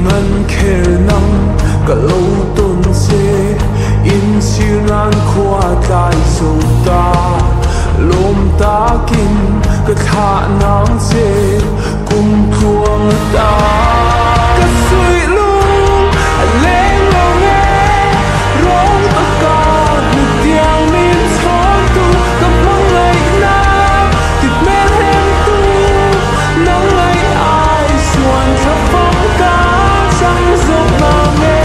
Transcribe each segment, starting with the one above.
ngân kher nang ka lo ton se in siran khwa tai so ta lom ta kin ka tha nang se kum thuang ta ka sui lung leng lo nge rong ta ka nu tiang min chon tu ka mang lai na tip men hem tu nang lai ai suan sa phong ka sang dốc na nghe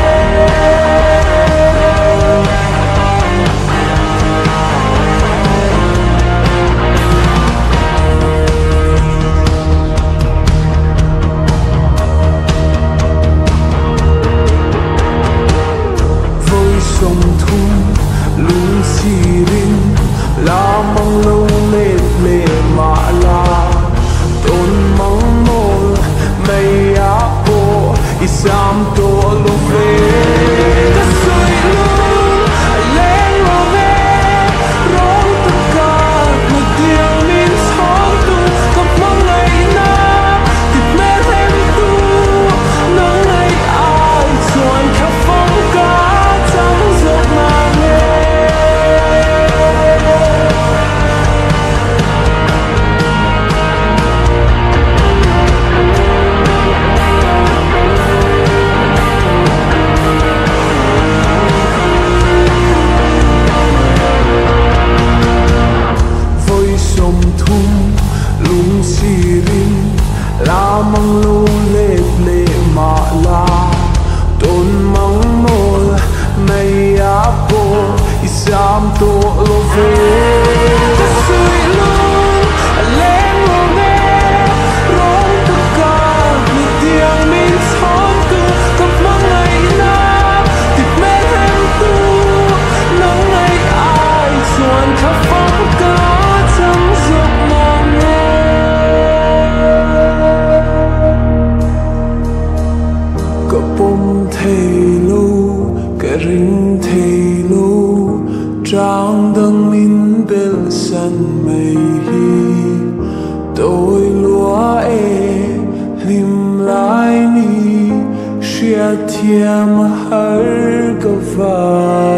sông thung lung sirin la mang lâu lệ lệ mà la tôn mang mol mây á po isam to lo về ta soi lung lên lo về rong tất cả một tiếng min sóng tu gặp mang ngày na tịt mê thêm tu nắng ngày ai xuân khắp phong ca lung sirin la mang lo le le ma la ton mang mol mai a po isam to lo ve ta sui lung leng lo ne rong ta ka mi tiang min chon tu ka mang lai na tip me hem tu nang lai ai suan kha phong ka cham dốc bom thề lô cái rinh thề lô trang đăng min bel san mây hi tôi lúa lim lại ni xia thiam har gava